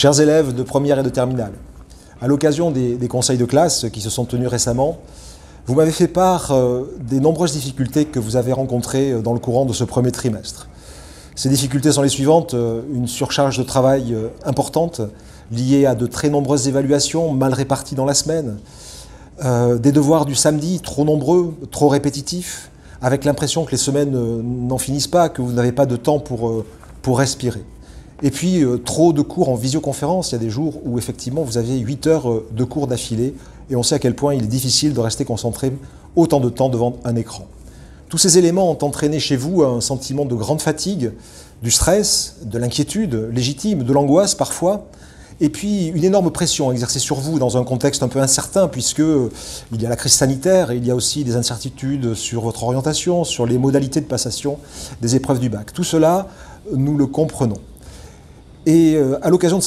Chers élèves de première et de terminale, à l'occasion des conseils de classe qui se sont tenus récemment, vous m'avez fait part des nombreuses difficultés que vous avez rencontrées dans le courant de ce premier trimestre. Ces difficultés sont les suivantes: une surcharge de travail importante liée à de très nombreuses évaluations mal réparties dans la semaine, des devoirs du samedi trop nombreux, trop répétitifs, avec l'impression que les semaines n'en finissent pas, que vous n'avez pas de temps pour respirer. Et puis, trop de cours en visioconférence. Il y a des jours où, effectivement, vous avez 8 heures de cours d'affilée et on sait à quel point il est difficile de rester concentré autant de temps devant un écran. Tous ces éléments ont entraîné chez vous un sentiment de grande fatigue, du stress, de l'inquiétude légitime, de l'angoisse parfois, et puis une énorme pression exercée sur vous dans un contexte un peu incertain puisqu'il y a la crise sanitaire et il y a aussi des incertitudes sur votre orientation, sur les modalités de passation des épreuves du bac. Tout cela, nous le comprenons. Et à l'occasion de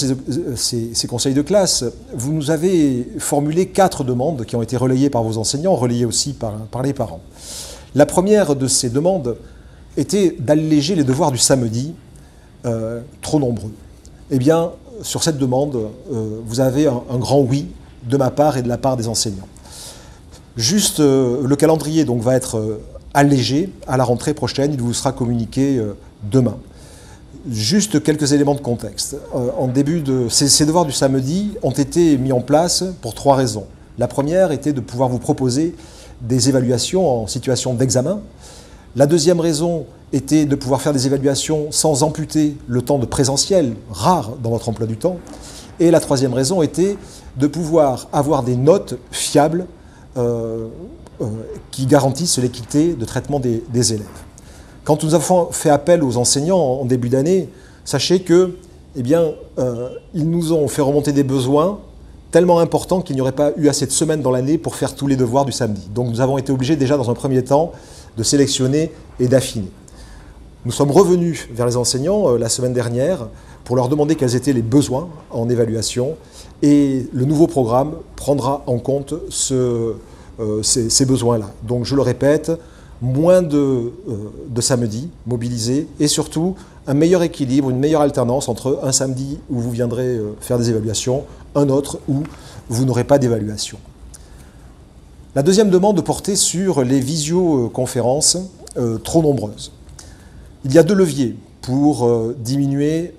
ces conseils de classe, vous nous avez formulé 4 demandes qui ont été relayées par vos enseignants, relayées aussi par les parents. La première de ces demandes était d'alléger les devoirs du samedi, trop nombreux. Eh bien, sur cette demande, vous avez un grand oui de ma part et de la part des enseignants. Juste, le calendrier donc, va être allégé à la rentrée prochaine, il vous sera communiqué demain. Juste quelques éléments de contexte. Ces devoirs du samedi ont été mis en place pour 3 raisons. La première était de pouvoir vous proposer des évaluations en situation d'examen. La deuxième raison était de pouvoir faire des évaluations sans amputer le temps de présentiel, rare dans votre emploi du temps. Et la troisième raison était de pouvoir avoir des notes fiables qui garantissent l'équité de traitement des élèves. Quand nous avons fait appel aux enseignants en début d'année, sachez que, ils nous ont fait remonter des besoins tellement importants qu'il n'y aurait pas eu assez de semaines dans l'année pour faire tous les devoirs du samedi. Donc nous avons été obligés déjà dans un premier temps de sélectionner et d'affiner. Nous sommes revenus vers les enseignants la semaine dernière pour leur demander quels étaient les besoins en évaluation et le nouveau programme prendra en compte ces besoins-là. Donc je le répète, moins de samedis mobilisés et surtout un meilleur équilibre, une meilleure alternance entre un samedi où vous viendrez faire des évaluations, un autre où vous n'aurez pas d'évaluation. La deuxième demande portait sur les visioconférences trop nombreuses. Il y a 2 leviers pour diminuer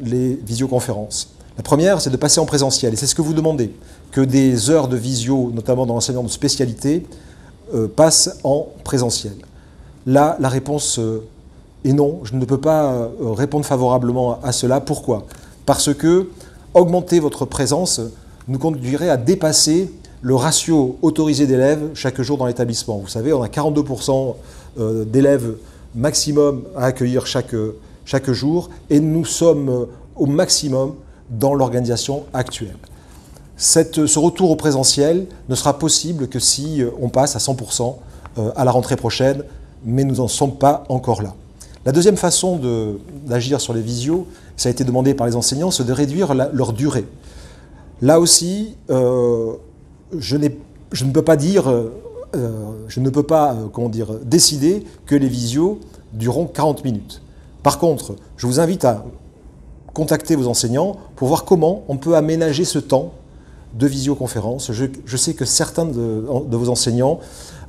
les visioconférences. La première, c'est de passer en présentiel et c'est ce que vous demandez, que des heures de visio, notamment dans l'enseignement de spécialité, passe en présentiel. Là, la réponse est non. Je ne peux pas répondre favorablement à cela. Pourquoi? Parce que augmenter votre présence nous conduirait à dépasser le ratio autorisé d'élèves chaque jour dans l'établissement. Vous savez, on a 42% d'élèves maximum à accueillir chaque jour et nous sommes au maximum dans l'organisation actuelle. Ce retour au présentiel ne sera possible que si on passe à 100% à la rentrée prochaine, mais nous n'en sommes pas encore là. La deuxième façon d'agir sur les visios, ça a été demandé par les enseignants, c'est de réduire leur durée. Là aussi, je ne peux pas décider que les visios dureront 40 minutes. Par contre, je vous invite à contacter vos enseignants pour voir comment on peut aménager ce temps de visioconférence. Je sais que certains de vos enseignants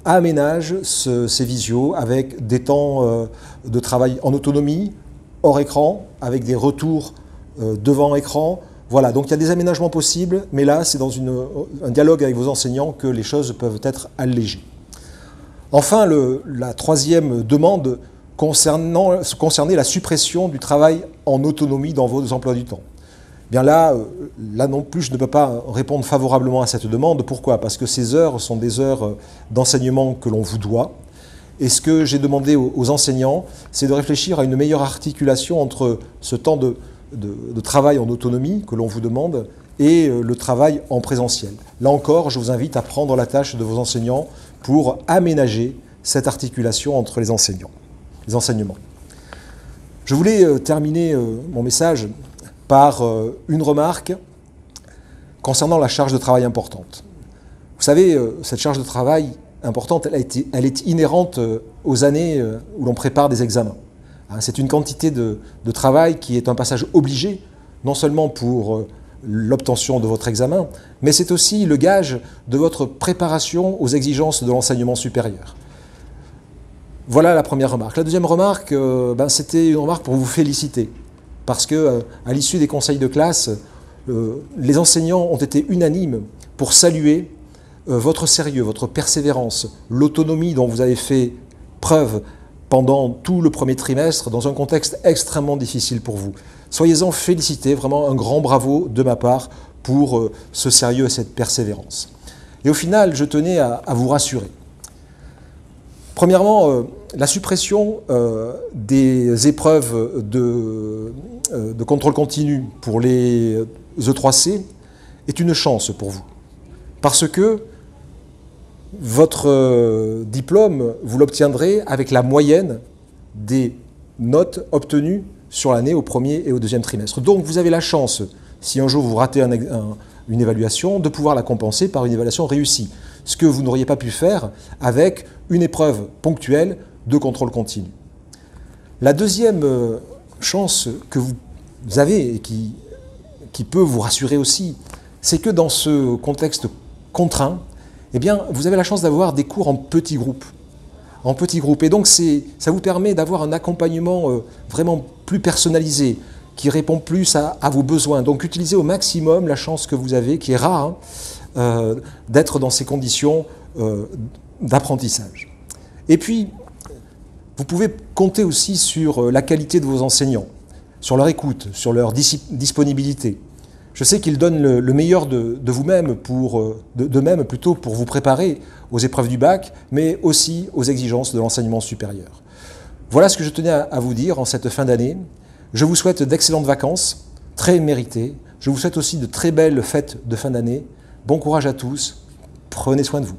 aménagent ces visios avec des temps de travail en autonomie, hors écran, avec des retours devant écran. Voilà, donc il y a des aménagements possibles, mais là, c'est dans un dialogue avec vos enseignants que les choses peuvent être allégées. Enfin, la troisième demande concernait la suppression du travail en autonomie dans vos emplois du temps. Bien là non plus, je ne peux pas répondre favorablement à cette demande. Pourquoi? Parce que ces heures sont des heures d'enseignement que l'on vous doit. Et ce que j'ai demandé aux enseignants, c'est de réfléchir à une meilleure articulation entre ce temps de travail en autonomie que l'on vous demande et le travail en présentiel. Là encore, je vous invite à prendre la tâche de vos enseignants pour aménager cette articulation entre les enseignements. Je voulais terminer mon message par une remarque concernant la charge de travail importante. Vous savez, cette charge de travail importante, elle est inhérente aux années où l'on prépare des examens. C'est une quantité de travail qui est un passage obligé non seulement pour l'obtention de votre examen, mais c'est aussi le gage de votre préparation aux exigences de l'enseignement supérieur. Voilà la première remarque. La deuxième remarque, c'était une remarque pour vous féliciter, parce que à l'issue des conseils de classe, les enseignants ont été unanimes pour saluer votre sérieux, votre persévérance, l'autonomie dont vous avez fait preuve pendant tout le premier trimestre dans un contexte extrêmement difficile pour vous. Soyez-en félicités, vraiment un grand bravo de ma part pour ce sérieux et cette persévérance. Et au final, je tenais à vous rassurer. Premièrement, la suppression des épreuves de contrôle continu pour les E3C est une chance pour vous. Parce que votre diplôme, vous l'obtiendrez avec la moyenne des notes obtenues sur l'année au premier et au deuxième trimestre. Donc vous avez la chance, si un jour vous ratez une évaluation, de pouvoir la compenser par une évaluation réussie. Ce que vous n'auriez pas pu faire avec une épreuve ponctuelle de contrôle continu. La deuxième chance que vous avez et qui peut vous rassurer aussi, c'est que dans ce contexte contraint, eh bien, vous avez la chance d'avoir des cours en petits groupes. En petits groupes. Et donc, ça vous permet d'avoir un accompagnement vraiment plus personnalisé, qui répond plus à vos besoins. Donc, utilisez au maximum la chance que vous avez, qui est rare, d'être dans ces conditions d'apprentissage. Et puis, vous pouvez compter aussi sur la qualité de vos enseignants, sur leur écoute, sur leur disponibilité. Je sais qu'ils donnent le meilleur de vous-même, d'eux-mêmes plutôt, pour vous préparer aux épreuves du bac, mais aussi aux exigences de l'enseignement supérieur. Voilà ce que je tenais à vous dire en cette fin d'année. Je vous souhaite d'excellentes vacances, très méritées. Je vous souhaite aussi de très belles fêtes de fin d'année. Bon courage à tous, prenez soin de vous.